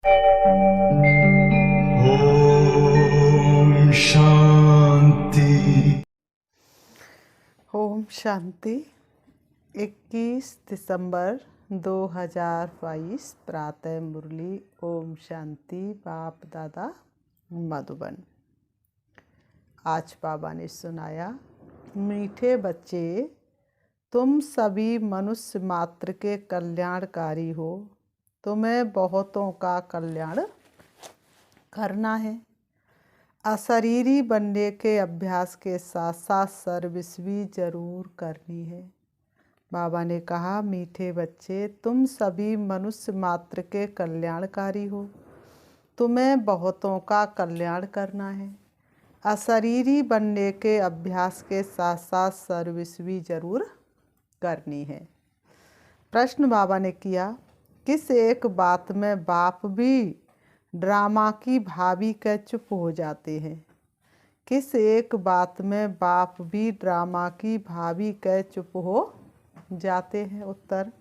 ओम शांति। ओम शांति। 21 दिसंबर 2022 प्रातः मुरली। ओम शांति। बाप दादा मधुबन। आज बाबा ने सुनाया, मीठे बच्चे, तुम सभी मनुष्य मात्र के कल्याणकारी हो। तुम्हें बहुतों का कल्याण करना है। अशरीरी बनने के अभ्यास के साथ साथ सर्विस भी जरूर करनी है। बाबा ने कहा, मीठे बच्चे, तुम सभी मनुष्य मात्र के कल्याणकारी हो। तुम्हें बहुतों का कल्याण करना है। अशरीरी बनने के अभ्यास के साथ साथ सर्विस भी जरूर करनी है। प्रश्न बाबा ने किया, किस एक बात में बाप भी ड्रामा की भाभी कह चुप हो जाते हैं? किस एक बात में बाप भी ड्रामा की भाभी कह चुप हो जाते हैं? उत्तर,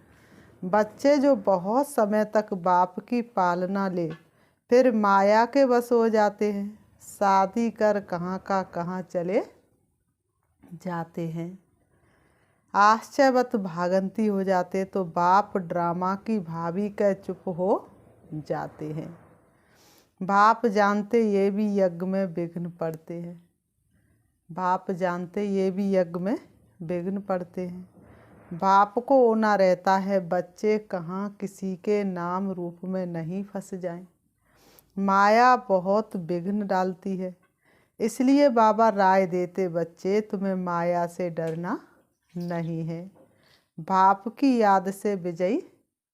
बच्चे जो बहुत समय तक बाप की पालना ले फिर माया के वश हो जाते हैं, शादी कर कहाँ का कहाँ चले जाते हैं, आश्चर्यवत भागंती हो जाते, तो बाप ड्रामा की भाभी कह चुप हो जाते हैं। बाप जानते ये भी यज्ञ में विघ्न पड़ते हैं। बाप जानते ये भी यज्ञ में विघ्न पड़ते हैं। बाप को होना रहता है बच्चे कहाँ किसी के नाम रूप में नहीं फंस जाएं। माया बहुत विघ्न डालती है, इसलिए बाबा राय देते, बच्चे तुम्हें माया से डरना नहीं है, बाप की याद से विजयी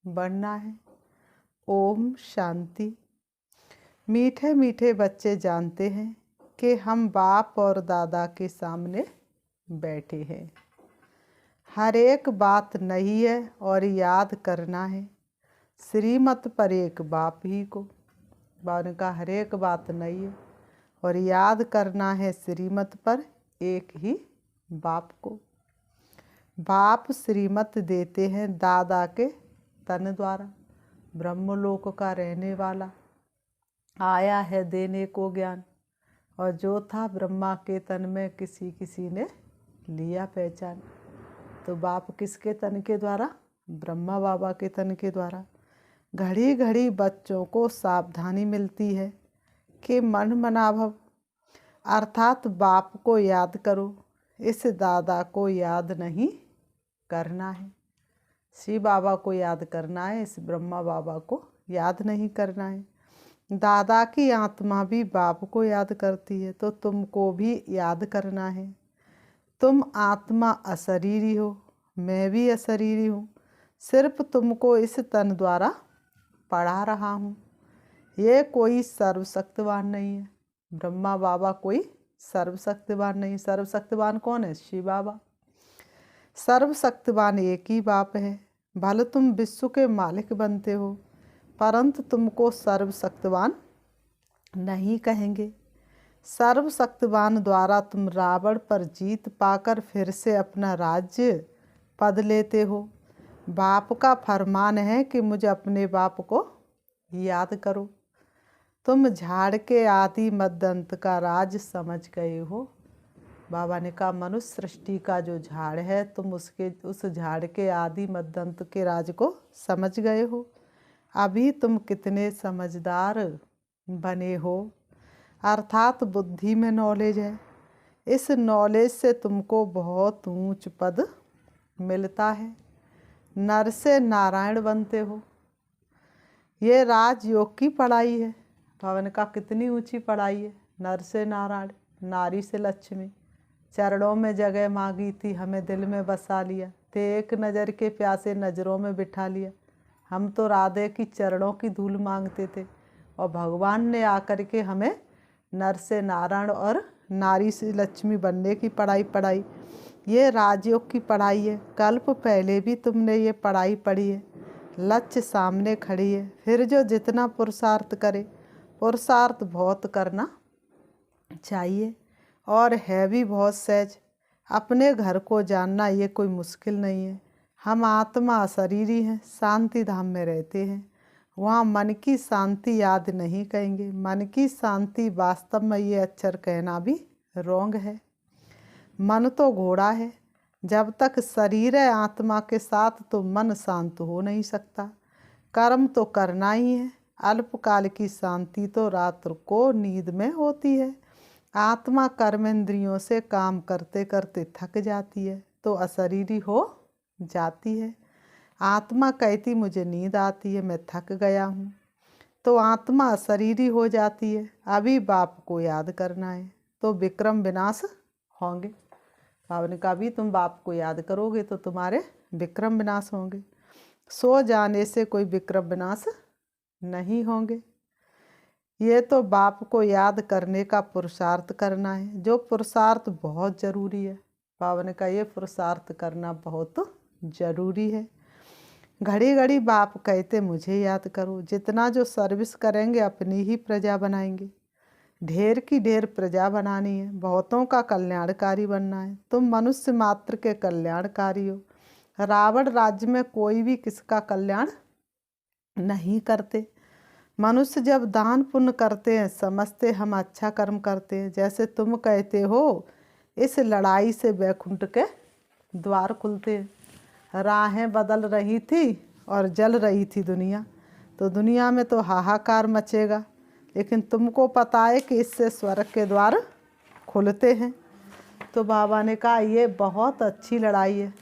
बनना है। ओम शांति। मीठे मीठे बच्चे जानते हैं कि हम बाप और दादा के सामने बैठे हैं। हर एक बात नहीं है और याद करना है श्रीमत पर एक बाप ही को। बाबा ने कहा, हर एक बात नहीं है और याद करना है श्रीमत पर एक ही बाप को। बाप श्रीमत देते हैं दादा के तन द्वारा। ब्रह्मलोक का रहने वाला आया है देने को ज्ञान, और जो था ब्रह्मा के तन में किसी किसी ने लिया पहचान। तो बाप किसके तन के द्वारा? ब्रह्मा बाबा के तन के द्वारा। घड़ी घड़ी बच्चों को सावधानी मिलती है कि मन मनाभव अर्थात बाप को याद करो, इस दादा को याद नहीं करना है। शिव बाबा को याद करना है, इस ब्रह्मा बाबा को याद नहीं करना है। दादा की आत्मा भी बाप को याद करती है, तो तुमको भी याद करना है। तुम आत्मा अशरीरी हो, मैं भी अशरीरी हूँ, सिर्फ तुमको इस तन द्वारा पढ़ा रहा हूँ। ये कोई सर्वशक्तिवान नहीं है। ब्रह्मा बाबा कोई सर्वशक्तिवान नहीं। सर्वशक्तिवान कौन है? शिव बाबा। सर्वशक्तिवान एक ही बाप है। भले तुम विश्व के मालिक बनते हो, परंतु तुमको सर्वशक्तिवान नहीं कहेंगे। सर्वशक्तिवान द्वारा तुम रावण पर जीत पाकर फिर से अपना राज्य पद लेते हो। बाप का फरमान है कि मुझे अपने बाप को याद करो। तुम झाड़ के आदि मध्य अंत का राज समझ गए हो। बाबा ने कहा, मनुष्य सृष्टि का जो झाड़ है, तुम उस झाड़ के आदि मध्य अंत के राज को समझ गए हो। अभी तुम कितने समझदार बने हो, अर्थात बुद्धि में नॉलेज है। इस नॉलेज से तुमको बहुत ऊंच पद मिलता है। नर से नारायण बनते हो। ये राजयोग की पढ़ाई है। बाबा ने कहा, कितनी ऊंची पढ़ाई है। नर से नारायण, नारी से लक्ष्मी, चरणों में जगह मांगी थी, हमें दिल में बसा लिया, ते एक नज़र के प्यासे नज़रों में बिठा लिया। हम तो राधे की चरणों की धूल मांगते थे, और भगवान ने आकर के हमें नर से नारायण और नारी से लक्ष्मी बनने की पढ़ाई पढ़ाई। ये राजयोग की पढ़ाई है। कल्प पहले भी तुमने ये पढ़ाई पढ़ी है। लक्ष्य सामने खड़ी है, फिर जो जितना पुरुषार्थ करे, पुरुषार्थ बहुत करना चाहिए और है भी बहुत सहज। अपने घर को जानना ये कोई मुश्किल नहीं है। हम आत्मा अशरीरी हैं, शांति धाम में रहते हैं। वहाँ मन की शांति याद नहीं कहेंगे। मन की शांति वास्तव में ये अक्षर कहना भी रोंग है। मन तो घोड़ा है, जब तक शरीर है आत्मा के साथ तो मन शांत हो नहीं सकता। कर्म तो करना ही है। अल्पकाल की शांति तो रात्र को नींद में होती है। आत्मा कर्मेंद्रियों से काम करते करते थक जाती है तो अशरीरी हो जाती है। आत्मा कहती मुझे नींद आती है, मैं थक गया हूँ, तो आत्मा अशरीरी हो जाती है। अभी बाप को याद करना है तो विक्रम विनाश होंगे। बाबा ने कहा भी तुम बाप को याद करोगे तो तुम्हारे विक्रम विनाश होंगे। सो जाने से कोई विक्रम विनाश नहीं होंगे। ये तो बाप को याद करने का पुरुषार्थ करना है, जो पुरुषार्थ बहुत ज़रूरी है। बाबा ने कहा ये पुरुषार्थ करना बहुत ज़रूरी है। घड़ी घड़ी बाप कहते मुझे याद करो। जितना जो सर्विस करेंगे अपनी ही प्रजा बनाएंगे। ढेर की ढेर प्रजा बनानी है, बहुतों का कल्याणकारी बनना है। तुम मनुष्य मात्र के कल्याणकारी हो। रावण राज्य में कोई भी किसका कल्याण नहीं करते। मनुष्य जब दान पुण्य करते हैं समझते हम अच्छा कर्म करते हैं। जैसे तुम कहते हो इस लड़ाई से वैकुंठ के द्वार खुलते हैं। राहें बदल रही थी और जल रही थी दुनिया, तो दुनिया में तो हाहाकार मचेगा, लेकिन तुमको पता है कि इससे स्वर्ग के द्वार खुलते हैं। तो बाबा ने कहा ये बहुत अच्छी लड़ाई है,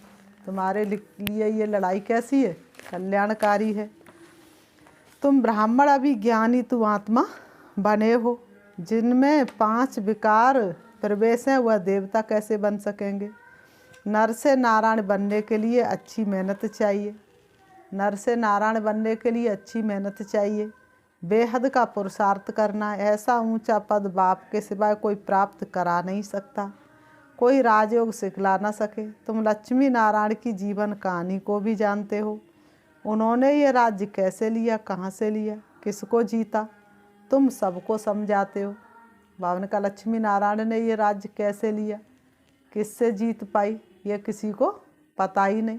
तुम्हारे लिए ये लड़ाई कैसी है? कल्याणकारी है। तुम ब्राह्मण अभिज्ञानी तु आत्मा बने हो। जिनमें 5 विकार प्रवेश हैं वह देवता कैसे बन सकेंगे? नर से नारायण बनने के लिए अच्छी मेहनत चाहिए। नर से नारायण बनने के लिए अच्छी मेहनत चाहिए। बेहद का पुरुषार्थ करना है। ऐसा ऊंचा पद बाप के सिवाय कोई प्राप्त करा नहीं सकता, कोई राजयोग सिखला ना सके। तुम लक्ष्मी नारायण की जीवन कहानी को भी जानते हो। उन्होंने ये राज्य कैसे लिया, कहाँ से लिया, किसको जीता, तुम सबको समझाते हो। बाबा ने कहा लक्ष्मी नारायण ने ये राज्य कैसे लिया, किससे जीत पाई, ये किसी को पता ही नहीं।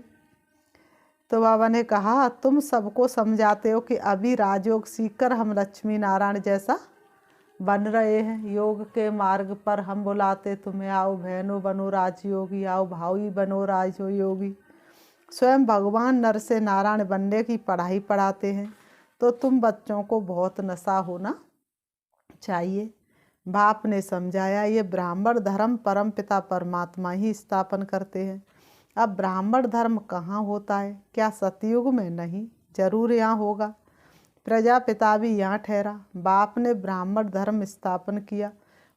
तो बाबा ने कहा तुम सबको समझाते हो कि अभी राजयोग सीखकर हम लक्ष्मी नारायण जैसा बन रहे हैं। योग के मार्ग पर हम बुलाते तुम्हें, आओ बहनों बनो राजयोगी, आओ भाई बनो राजयोगी। स्वयं भगवान नर से नारायण बनने की पढ़ाई पढ़ाते हैं, तो तुम बच्चों को बहुत नशा होना चाहिए। बाप ने समझाया ये ब्राह्मण धर्म परम पिता परमात्मा ही स्थापन करते हैं। अब ब्राह्मण धर्म कहाँ होता है? क्या सतयुग में? नहीं, जरूर यहाँ होगा। प्रजापिता भी यहाँ ठहरा। बाप ने ब्राह्मण धर्म स्थापन किया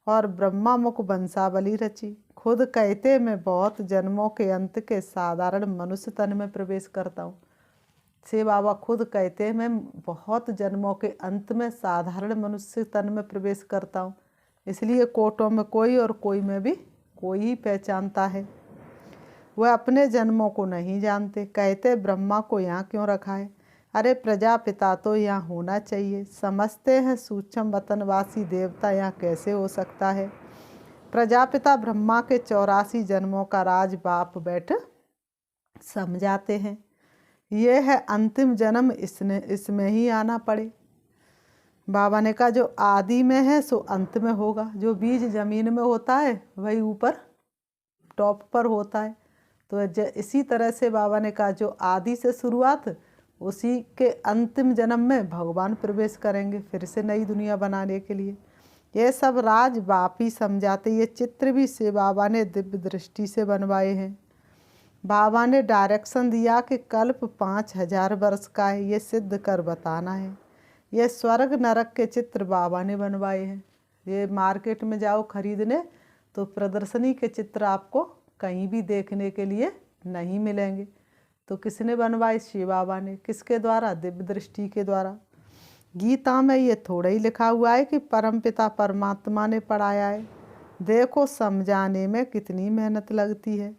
और ब्रह्मा मुख वंशावली रची। खुद कहते मैं बहुत जन्मों के अंत के साधारण मनुष्य तन में प्रवेश करता हूँ। से बाबा खुद कहते मैं बहुत जन्मों के अंत में साधारण मनुष्य तन में प्रवेश करता हूँ। इसलिए कोटों में कोई और कोई में भी कोई ही पहचानता है। वह अपने जन्मों को नहीं जानते। कहते ब्रह्मा को यहाँ क्यों रखा है? अरे प्रजापिता तो यहाँ होना चाहिए। समझते हैं सूक्ष्म वतनवासी देवता यहाँ कैसे हो सकता है? प्रजापिता ब्रह्मा के 84 जन्मों का राज बाप बैठ समझाते हैं। ये है अंतिम जन्म, इसमें ही आना पड़े। बाबा ने कहा जो आदि में है सो अंत में होगा। जो बीज जमीन में होता है वही ऊपर टॉप पर होता है। तो इसी तरह से बाबा ने कहा जो आदि से शुरुआत, उसी के अंतिम जन्म में भगवान प्रवेश करेंगे फिर से नई दुनिया बनाने के लिए। ये सब राज बाप ही समझाते। ये चित्र भी से बाबा ने दिव्य दृष्टि से बनवाए हैं। बाबा ने डायरेक्शन दिया कि कल्प 5000 वर्ष का है, ये सिद्ध कर बताना है। ये स्वर्ग नरक के चित्र बाबा ने बनवाए हैं। ये मार्केट में जाओ खरीदने तो प्रदर्शनी के चित्र आपको कहीं भी देखने के लिए नहीं मिलेंगे। तो किसने बनवाए? शिव बाबा ने। किसके द्वारा? दिव्य दृष्टि के द्वारा। गीता में ये थोड़ा ही लिखा हुआ है कि परमपिता परमात्मा ने पढ़ाया है। देखो समझाने में कितनी मेहनत लगती है।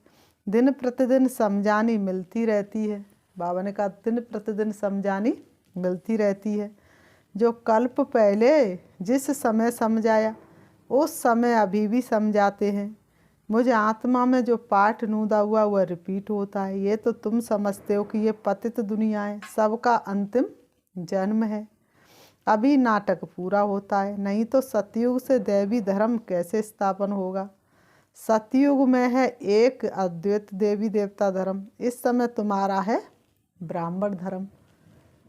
दिन प्रतिदिन समझानी मिलती रहती है। बाबा ने कहा दिन प्रतिदिन समझानी मिलती रहती है। जो कल्प पहले जिस समय समझाया उस समय अभी भी समझाते हैं। मुझे आत्मा में जो पाठ नूदा हुआ वह रिपीट होता है। ये तो तुम समझते हो कि ये पतित दुनिया है, सबका अंतिम जन्म है। अभी नाटक पूरा होता है, नहीं तो सतयुग से दैवी धर्म कैसे स्थापन होगा। सतयुग में है एक अद्वैत देवी देवता धर्म, इस समय तुम्हारा है ब्राह्मण धर्म।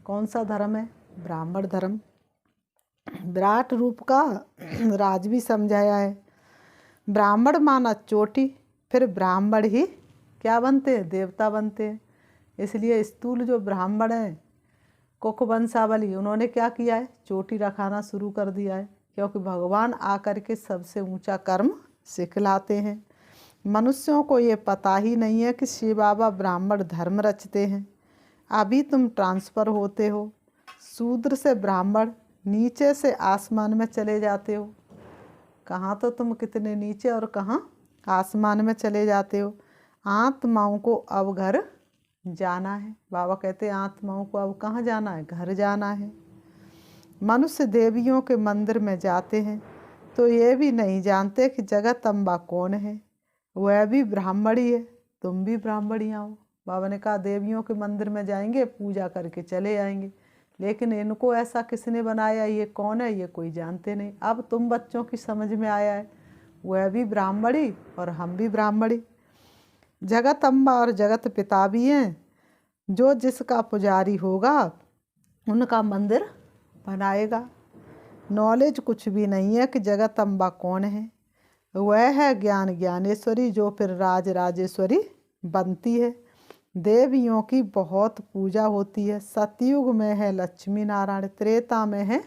कौन सा धर्म है? ब्राह्मण धर्म। विराट रूप का राज भी समझाया है। ब्राह्मण माना चोटी, फिर ब्राह्मण ही क्या बनते हैं? देवता बनते हैं। इसलिए स्थूल जो ब्राह्मण हैं कुक वंशावली, उन्होंने क्या किया है? चोटी रखाना शुरू कर दिया है, क्योंकि भगवान आकर के सबसे ऊंचा कर्म सिखलाते हैं। मनुष्यों को ये पता ही नहीं है कि शिव बाबा ब्राह्मण धर्म रचते हैं। अभी तुम ट्रांसफ़र होते हो, शूद्र से ब्राह्मण, नीचे से आसमान में चले जाते हो। कहाँ तो तुम कितने नीचे और कहाँ आसमान में चले जाते हो। आत्माओं को अब घर जाना है। बाबा कहते हैं आत्माओं को अब कहाँ जाना है? घर जाना है। मनुष्य देवियों के मंदिर में जाते हैं तो ये भी नहीं जानते कि जगत अम्बा कौन है। वह भी ब्राह्मणी है, तुम भी ब्राह्मणियाँ हो। बाबा ने कहा देवियों के मंदिर में जाएंगे, पूजा करके चले आएंगे, लेकिन इनको ऐसा किसने बनाया, ये कौन है, ये कोई जानते नहीं। अब तुम बच्चों की समझ में आया है, वह भी ब्राह्मणी और हम भी ब्राह्मणी। जगत अम्बा और जगत पिता भी हैं। जो जिसका पुजारी होगा उनका मंदिर बनाएगा। नॉलेज कुछ भी नहीं है कि जगत अम्बा कौन है। वह है ज्ञान ज्ञानेश्वरी, जो फिर राज राजेश्वरी बनती है। देवियों की बहुत पूजा होती है। सतयुग में है लक्ष्मी नारायण, त्रेता में है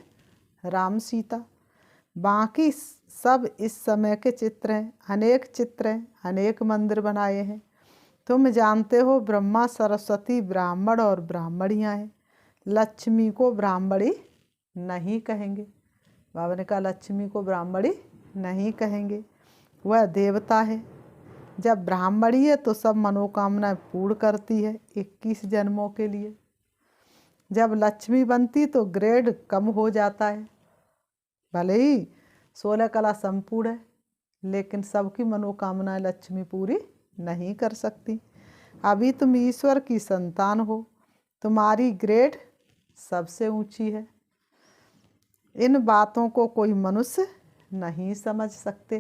राम सीता, बाकी सब इस समय के चित्र हैं। अनेक चित्र हैं, अनेक मंदिर बनाए हैं। तुम जानते हो ब्रह्मा सरस्वती ब्राह्मण और ब्राह्मणियाँ हैं। लक्ष्मी को ब्राह्मणी नहीं कहेंगे। बाबा ने कहा लक्ष्मी को ब्राह्मणी नहीं कहेंगे, वह देवता है। जब ब्राह्मणी है तो सब मनोकामनाएं पूर्ण करती है 21 जन्मों के लिए। जब लक्ष्मी बनती तो ग्रेड कम हो जाता है। भले ही 16 कला संपूर्ण है, लेकिन सबकी मनोकामनाएं लक्ष्मी पूरी नहीं कर सकती। अभी तुम ईश्वर की संतान हो, तुम्हारी ग्रेड सबसे ऊंची है। इन बातों को कोई मनुष्य नहीं समझ सकते।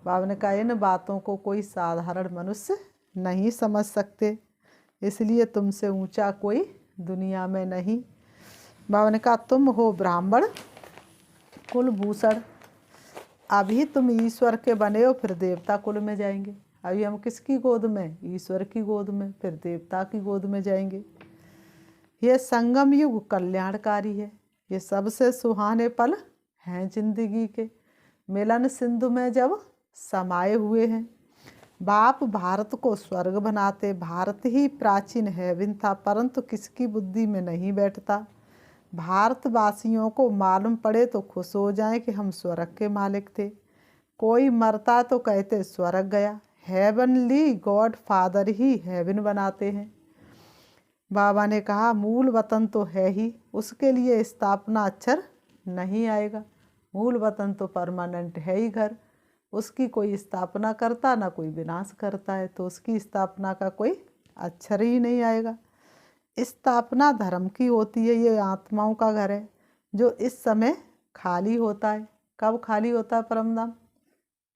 बाबा ने कहा इन बातों को कोई साधारण मनुष्य नहीं समझ सकते, इसलिए तुमसे ऊंचा कोई दुनिया में नहीं। बाबा ने कहा तुम हो ब्राह्मण कुलभूषण। अभी तुम ईश्वर के बने हो, फिर देवता कुल में जाएंगे। अभी हम किसकी गोद में? ईश्वर की गोद में, फिर देवता की गोद में जाएंगे। ये संगम युग कल्याणकारी है। ये सबसे सुहाने पल हैं जिंदगी के। मिलन सिंधु में जब समाये हुए हैं। बाप भारत को स्वर्ग बनाते। भारत ही प्राचीन हेवन था, परंतु किसकी बुद्धि में नहीं बैठता। भारतवासियों को मालूम पड़े तो खुश हो जाएं कि हम स्वर्ग के मालिक थे। कोई मरता तो कहते स्वर्ग गया। हेवनली गॉड फादर ही हेवन बनाते हैं। बाबा ने कहा मूल वतन तो है ही, उसके लिए स्थापना अक्षर नहीं आएगा। मूल वतन तो परमानेंट है ही घर, उसकी कोई स्थापना करता ना कोई विनाश करता है, तो उसकी स्थापना का कोई अक्षर ही नहीं आएगा। स्थापना धर्म की होती है। ये आत्माओं का घर है जो इस समय खाली होता है। कब खाली होता है परमधाम?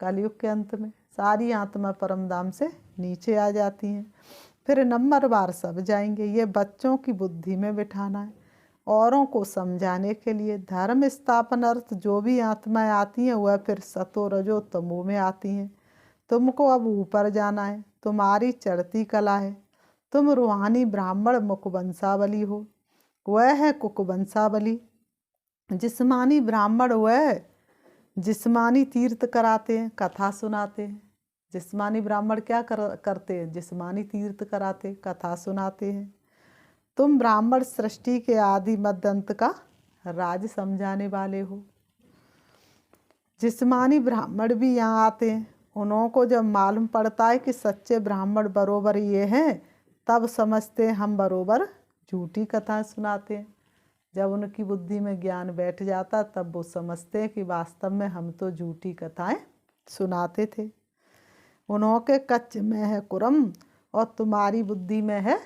कलयुग के अंत में सारी आत्मा परमधाम से नीचे आ जाती हैं। फिर नंबरवार सब जाएंगे। ये बच्चों की बुद्धि में बिठाना है, औरों को समझाने के लिए। धर्म स्थापन अर्थ जो भी आत्माएं आती हैं वह फिर सतो रजो तमो में आती हैं। तुमको अब ऊपर जाना है, तुम्हारी चढ़ती कला है। तुम रूहानी ब्राह्मण मुखवंशावली हो, वह है कुकवंशावली। जिस्मानी ब्राह्मण वह जिस्मानी तीर्थ कराते हैं, कथा सुनाते हैं। जिस्मानी ब्राह्मण क्या करते हैं? जिस्मानी तीर्थ कराते, कथा सुनाते हैं। तुम ब्राह्मण सृष्टि के आदि मध्य अंत का राज समझाने वाले हो। जिस्मानी ब्राह्मण भी यहाँ आते हैं। उन्हों को जब मालूम पड़ता है कि सच्चे ब्राह्मण बरोबर ये हैं, तब समझते हैं हम बरोबर झूठी कथा सुनाते हैं। जब उनकी बुद्धि में ज्ञान बैठ जाता तब वो समझते हैं कि वास्तव में हम तो झूठी कथाएं सुनाते थे। उन्हों के कच्च में है कुरम और तुम्हारी बुद्धि में है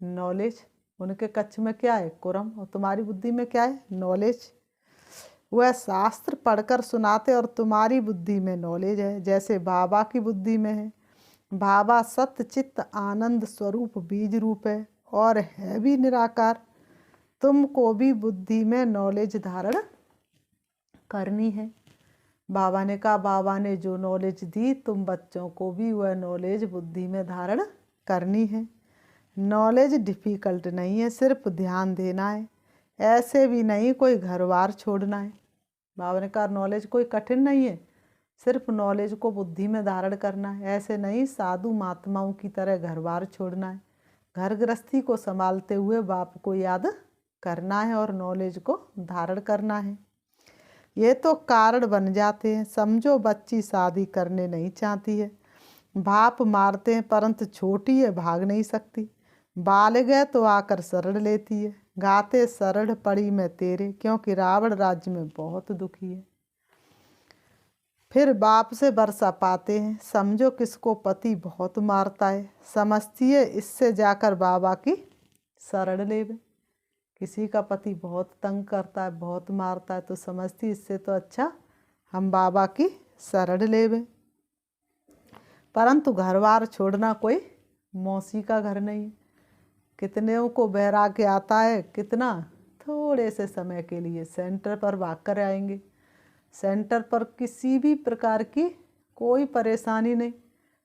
नॉलेज। उनके कच्छ में क्या है? कुरम। और तुम्हारी बुद्धि में क्या है? नॉलेज। वह शास्त्र पढ़कर सुनाते और तुम्हारी बुद्धि में नॉलेज है, जैसे बाबा की बुद्धि में है। बाबा सत्य चित्त आनंद स्वरूप बीज रूप है और है भी निराकार। तुमको भी बुद्धि में नॉलेज धारण करनी है। बाबा ने कहा, बाबा ने जो नॉलेज दी तुम बच्चों को भी वह नॉलेज बुद्धि में धारण करनी है। नॉलेज डिफ़िकल्ट नहीं है, सिर्फ ध्यान देना है। ऐसे भी नहीं कोई घर बार छोड़ना है। बाबा ने कहा नॉलेज कोई कठिन नहीं है, सिर्फ नॉलेज को बुद्धि में धारण करना है। ऐसे नहीं साधु महात्माओं की तरह घर बार छोड़ना है। घर गृहस्थी को संभालते हुए बाप को याद करना है और नॉलेज को धारण करना है। ये तो कारण बन जाते हैं। समझो बच्ची शादी करने नहीं चाहती है, बाप मारते हैं परंतु छोटी है, भाग नहीं सकती। बाल गए तो आकर शरण लेती है, गाते शरण पड़ी मैं तेरे, क्योंकि रावण राज्य में बहुत दुखी है। फिर बाप से वर्षा पाते हैं। समझो किसको पति बहुत मारता है, समझती है इससे जाकर बाबा की शरण लेवे। किसी का पति बहुत तंग करता है, बहुत मारता है, तो समझती इससे तो अच्छा हम बाबा की शरण लेवे। परंतु घर बार छोड़ना कोई मौसी का घर नहीं। कितने को वैराग्य आता है, कितना थोड़े से समय के लिए सेंटर पर भाग कर आएंगे। सेंटर पर किसी भी प्रकार की कोई परेशानी नहीं,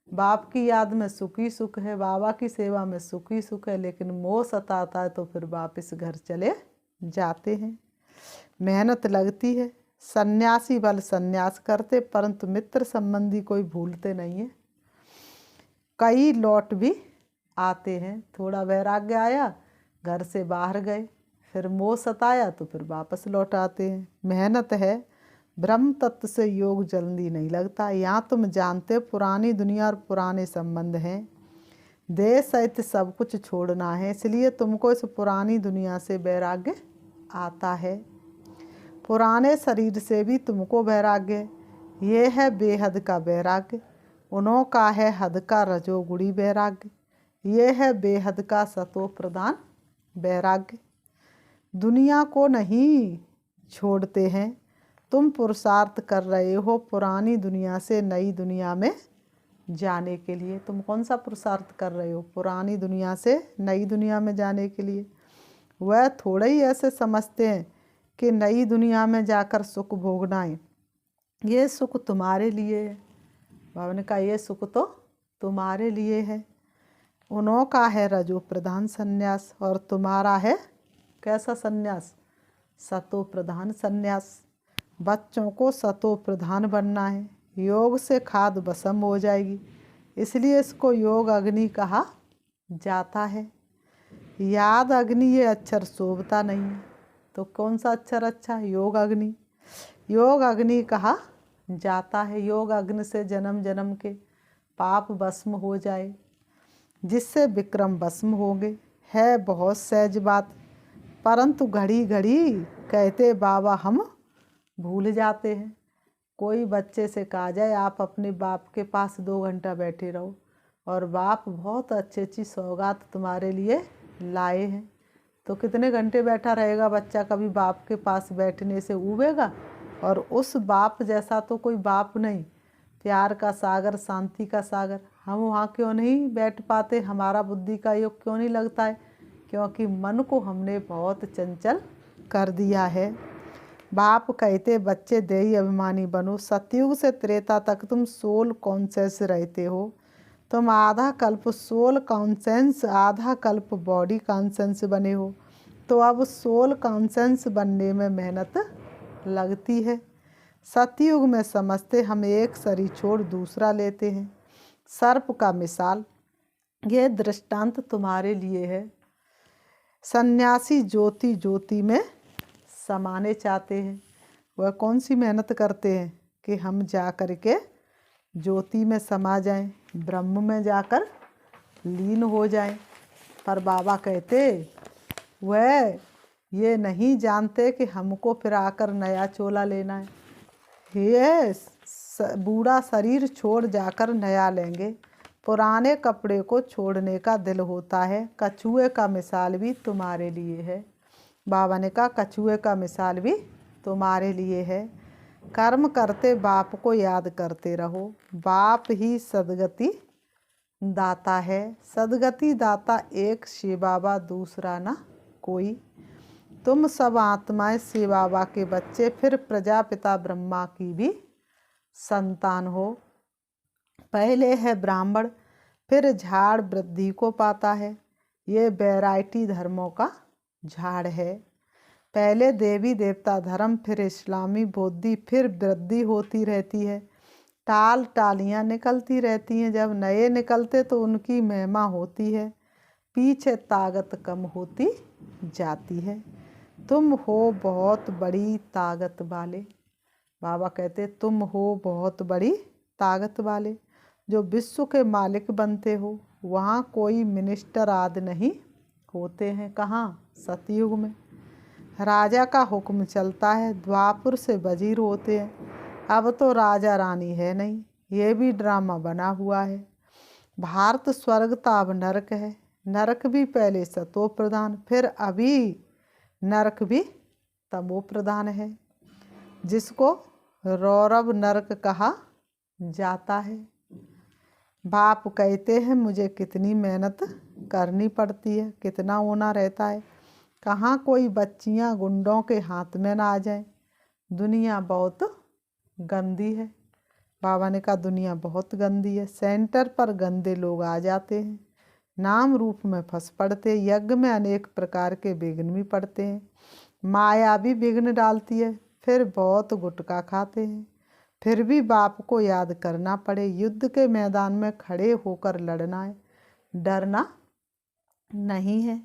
बाप की याद में सुख ही सुख है, बाबा की सेवा में सुख ही सुख है। लेकिन मोह सताता है तो फिर वापस घर चले जाते हैं। मेहनत लगती है। सन्यासी बल सन्यास करते परंतु मित्र संबंधी कोई भूलते नहीं है। कई लौट भी आते हैं, थोड़ा वैराग्य आया घर से बाहर गए, फिर मोह सताया तो फिर वापस लौट आते हैं। मेहनत है। ब्रह्म तत्व से योग जल्दी नहीं लगता। यहाँ तुम जानते हो पुरानी दुनिया और पुराने संबंध हैं, देश सहित सब कुछ छोड़ना है, इसलिए तुमको इस पुरानी दुनिया से वैराग्य आता है। पुराने शरीर से भी तुमको वैराग्य, ये है बेहद का वैराग्य। उन्हों का है हद का रजोगुणी वैराग्य, ये है बेहद का सतो प्रधान वैराग्य। दुनिया को नहीं छोड़ते हैं, तुम पुरुषार्थ कर रहे हो पुरानी दुनिया से नई दुनिया में जाने के लिए। तुम कौन सा पुरुषार्थ कर रहे हो? पुरानी दुनिया से नई दुनिया में जाने के लिए। वह थोड़े ही ऐसे समझते हैं कि नई दुनिया में जाकर सुख भोगना है, ये सुख तुम्हारे लिए है। बाबा ने कहा ये सुख तो तुम्हारे लिए है। उन्हों का है रजो प्रधान संन्यास और तुम्हारा है कैसा संन्यास? सतो प्रधान संन्यास। बच्चों को सतो प्रधान बनना है। योग से खाद भस्म हो जाएगी, इसलिए इसको योग अग्नि कहा जाता है। याद अग्नि ये अक्षर शोभता नहीं है, तो कौन सा अक्षर अच्छा? योग अग्नि। योग अग्नि कहा जाता है। योग अग्नि से जन्म जन्म के पाप भस्म हो जाए, जिससे विक्रम भस्म होंगे। है बहुत सहज बात, परंतु घड़ी घड़ी कहते बाबा हम भूल जाते हैं। कोई बच्चे से कहा जाए आप अपने बाप के पास 2 घंटा बैठे रहो, और बाप बहुत अच्छी अच्छी सौगात तुम्हारे लिए लाए हैं, तो कितने घंटे बैठा रहेगा बच्चा? कभी बाप के पास बैठने से उबेगा? और उस बाप जैसा तो कोई बाप नहीं, प्यार का सागर, शांति का सागर। हम वहाँ क्यों नहीं बैठ पाते? हमारा बुद्धि का योग क्यों नहीं लगता है? क्योंकि मन को हमने बहुत चंचल कर दिया है। बाप कहते बच्चे देही अभिमानी बनो। सतयुग से त्रेता तक तुम सोल कॉन्शियस रहते हो। तुम आधा कल्प सोल कॉन्शियस, आधा कल्प बॉडी कॉन्शियस बने हो, तो अब सोल कॉन्शियस बनने में मेहनत लगती है। सतयुग में समझते हम एक शरीर छोड़ दूसरा लेते हैं। सर्प का मिसाल, ये दृष्टांत तुम्हारे लिए है। सन्यासी ज्योति ज्योति में समाने चाहते हैं। वह कौन सी मेहनत करते हैं कि हम जा कर के ज्योति में समा जाएं, ब्रह्म में जाकर लीन हो जाएं। पर बाबा कहते वह ये नहीं जानते कि हमको फिर आकर नया चोला लेना है। ये बूढ़ा शरीर छोड़ जाकर नया लेंगे, पुराने कपड़े को छोड़ने का दिल होता है, कछुए का मिसाल भी तुम्हारे लिए है। बाबा ने कहा कछुए का मिसाल भी तुम्हारे लिए है। कर्म करते बाप को याद करते रहो, बाप ही सदगति दाता है। सदगति दाता एक शिव बाबा, दूसरा ना कोई। तुम सब आत्माएं शिव बाबा के बच्चे, फिर प्रजापिता ब्रह्मा की भी संतान हो। पहले है ब्राह्मण, फिर झाड़ वृद्धि को पाता है। ये वैरायटी धर्मों का झाड़ है। पहले देवी देवता धर्म, फिर इस्लामी बौद्धि, फिर वृद्धि होती रहती है। टाल टालियाँ निकलती रहती हैं, जब नए निकलते तो उनकी महिमा होती है, पीछे ताकत कम होती जाती है। तुम हो बहुत बड़ी ताकत वाले। बाबा कहते तुम हो बहुत बड़ी ताकत वाले, जो विश्व के मालिक बनते हो। वहाँ कोई मिनिस्टर आदि नहीं होते हैं। कहाँ? सतयुग में राजा का हुक्म चलता है, द्वापुर से वजीर होते हैं। अब तो राजा रानी है नहीं, ये भी ड्रामा बना हुआ है। भारत स्वर्ग था, अब नरक है। नरक भी पहले सतो प्रधान, फिर अभी नरक भी तमो प्रधान है, जिसको रौरव नरक कहा जाता है। बाप कहते हैं मुझे कितनी मेहनत करनी पड़ती है, कितना होना रहता है। कहाँ कोई बच्चियाँ गुंडों के हाथ में ना आ जाएं। दुनिया बहुत गंदी है। बाबा ने कहा दुनिया बहुत गंदी है। सेंटर पर गंदे लोग आ जाते हैं, नाम रूप में फंस पड़ते। यज्ञ में अनेक प्रकार के विघ्न भी पड़ते हैं। माया भी विघ्न डालती है। फिर बहुत गुटखा खाते हैं। फिर भी बाप को याद करना पड़े। युद्ध के मैदान में खड़े होकर लड़ना है, डरना नहीं है।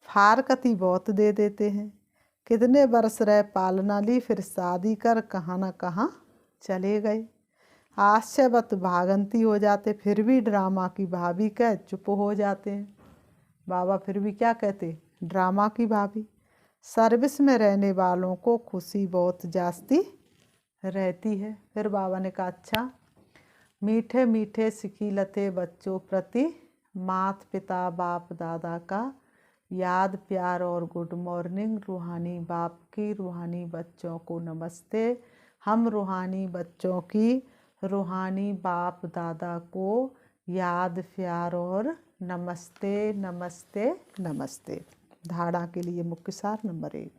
फारकती बहुत दे देते हैं। कितने बरस रहे पालना ली, फिर शादी कर कहाँ न कहाँ चले गए। आश्चर्यवत भागंती हो जाते, फिर भी ड्रामा की भाभी कह चुप हो जाते हैं। बाबा फिर भी क्या कहते? ड्रामा की भाभी। सर्विस में रहने वालों को खुशी बहुत जास्ती रहती है। फिर बाबा ने कहा अच्छा, मीठे मीठे सिखिलते बच्चों प्रति माता पिता बाप दादा का याद प्यार और गुड मॉर्निंग। रूहानी बाप की रूहानी बच्चों को नमस्ते। हम रूहानी बच्चों की रूहानी बाप दादा को याद प्यार और नमस्ते नमस्ते नमस्ते। धारणा के लिए मुख्य सार नंबर 1,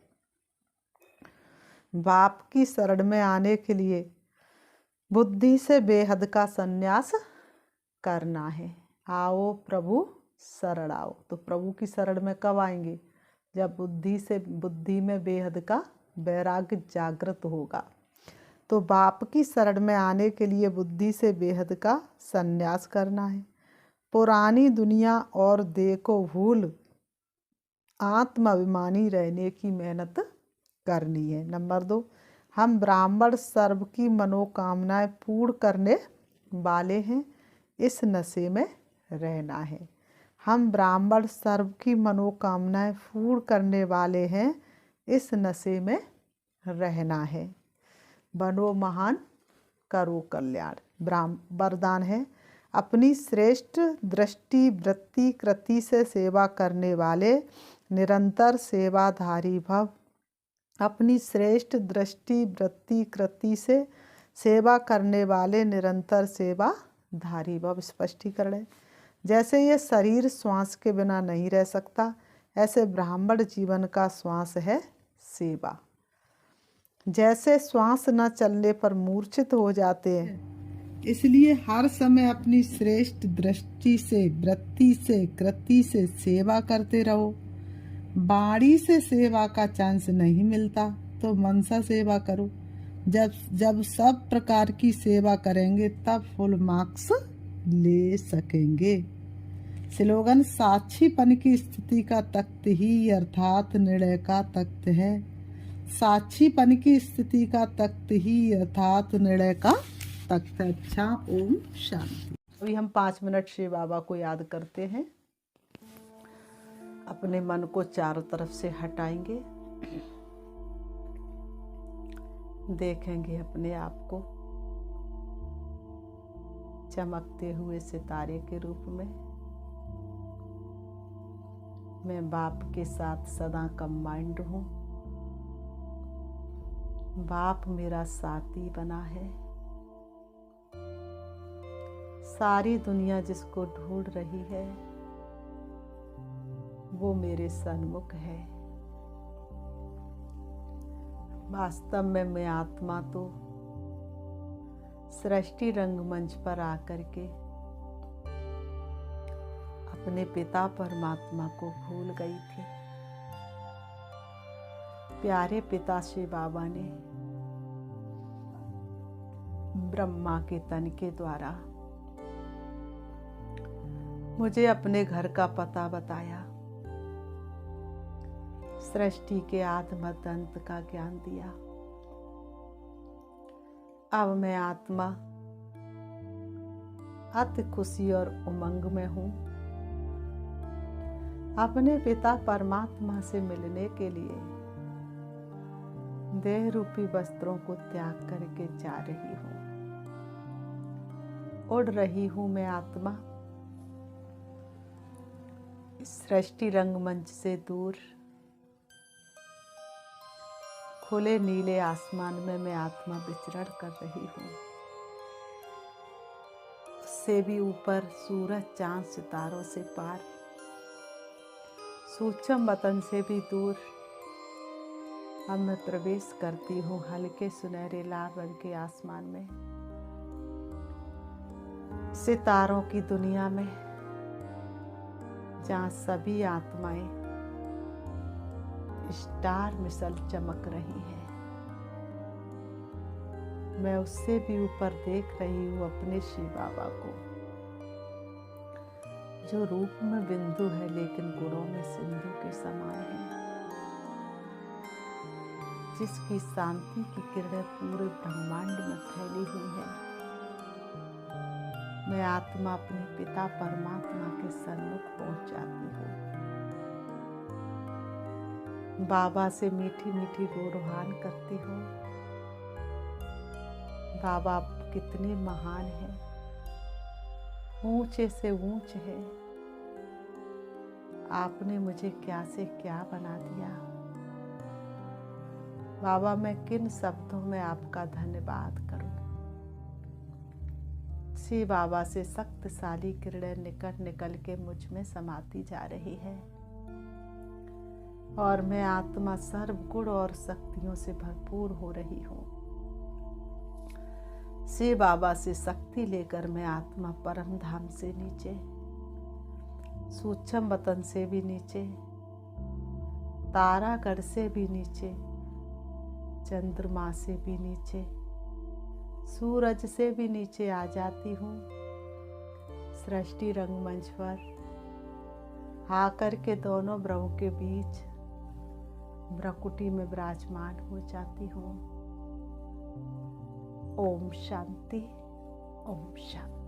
बाप की शरण में आने के लिए बुद्धि से बेहद का संन्यास करना है। आओ प्रभु शरण आओ। तो प्रभु की शरण में कब आएंगे? जब बुद्धि में बेहद का वैराग्य जागृत होगा। तो बाप की शरण में आने के लिए बुद्धि से बेहद का संन्यास करना है। पुरानी दुनिया और देह को भूल आत्माभिमानी रहने की मेहनत करनी है। नंबर 2, हम ब्राह्मण सर्व की मनोकामनाएं पूर्ण करने वाले हैं, इस नशे में रहना है। हम ब्राह्मण सर्व की मनोकामनाएं पूर्ण करने वाले हैं, इस नशे में रहना है। बनो महान, करो कल्याण। वरदान है अपनी श्रेष्ठ दृष्टि वृत्ति कृति से सेवा करने वाले निरंतर सेवाधारी भव। अपनी श्रेष्ठ दृष्टि वृत्ति कृति से सेवा करने वाले निरंतर सेवाधारी भव। स्पष्टीकरण है, जैसे ये शरीर श्वास के बिना नहीं रह सकता, ऐसे ब्राह्मण जीवन का श्वास है सेवा। जैसे श्वास न चलने पर मूर्छित हो जाते हैं, इसलिए हर समय अपनी श्रेष्ठ दृष्टि से वृत्ति से कृति से सेवा करते रहो। बाड़ी से सेवा का चांस नहीं मिलता तो मनसा सेवा करो। जब सब प्रकार की सेवा करेंगे तब फुल मार्क्स ले सकेंगे। स्लोगन, साक्षीपन की स्थिति का तख्त ही अर्थात निर्णय का तख्त है। साक्षीपन की स्थिति का तख्त ही अर्थात निर्णय का तख्त। अच्छा, ओम शांति। अभी हम 5 मिनट शिव बाबा को याद करते हैं। अपने मन को चारों तरफ से हटाएंगे, देखेंगे अपने आप को। चमकते हुए सितारे के रूप में मैं बाप के साथ सदा कंबाइंड हूँ। बाप मेरा साथी बना है। सारी दुनिया जिसको ढूंढ रही है वो मेरे सन्मुख है। वास्तव में मैं आत्मा तो सृष्टि रंगमंच पर आकर के अपने पिता परमात्मा को भूल गई थी। प्यारे पिता श्री बाबा ने ब्रह्मा के तन के द्वारा मुझे अपने घर का पता बताया, सृष्टि के आदि मध्य अंत का ज्ञान दिया। अब मैं आत्मा अति खुशी और उमंग में हूँ। अपने पिता परमात्मा से मिलने के लिए देह रूपी वस्त्रों को त्याग करके जा रही हूँ। उड़ रही हूँ मैं आत्मा इस सृष्टि रंगमंच से दूर। खुले नीले आसमान में मैं आत्मा विचरण कर रही हूँ। उससे भी ऊपर सूरज चांद सितारों से पार, सूक्ष्म वतन से भी दूर अब मैं प्रवेश करती हूँ हल्के सुनहरे लाल रंग के आसमान में, सितारों की दुनिया में, जहाँ सभी आत्माएं स्टार मिसल चमक रही है। मैं उससे भी ऊपर देख रही हूँ अपने शिव बाबा को, जो रूप में बिंदु है लेकिन गुणों में सिंधु के समान है, जिसकी शांति की किरणें पूरे ब्रह्मांड में फैली हुई है। मैं आत्मा अपने पिता परमात्मा के सन्मुख पहुंच जाती हूँ। बाबा से मीठी मीठी गुणगान करती हूँ। बाबा आप कितने महान हैं, ऊंचे से ऊंच है। आपने मुझे क्या से क्या बना दिया। बाबा मैं किन शब्दों में आपका धन्यवाद करूं। श्री बाबा से शक्तिशाली किरणें निकट निकल के मुझ में समाती जा रही है और मैं आत्मा सर्व गुण और शक्तियों से भरपूर हो रही हूँ। श्री बाबा से शक्ति लेकर मैं आत्मा परम धाम से नीचे, सूक्ष्म वतन से भी नीचे, तारागढ़ से भी नीचे, चंद्रमा से भी नीचे, सूरज से भी नीचे आ जाती हूँ। सृष्टि रंगमंच पर आकर के दोनों ब्रह्मों के बीच भ्रकुटी में विराजमान हो जाती हूँ। ओम शांति, ओम शांति।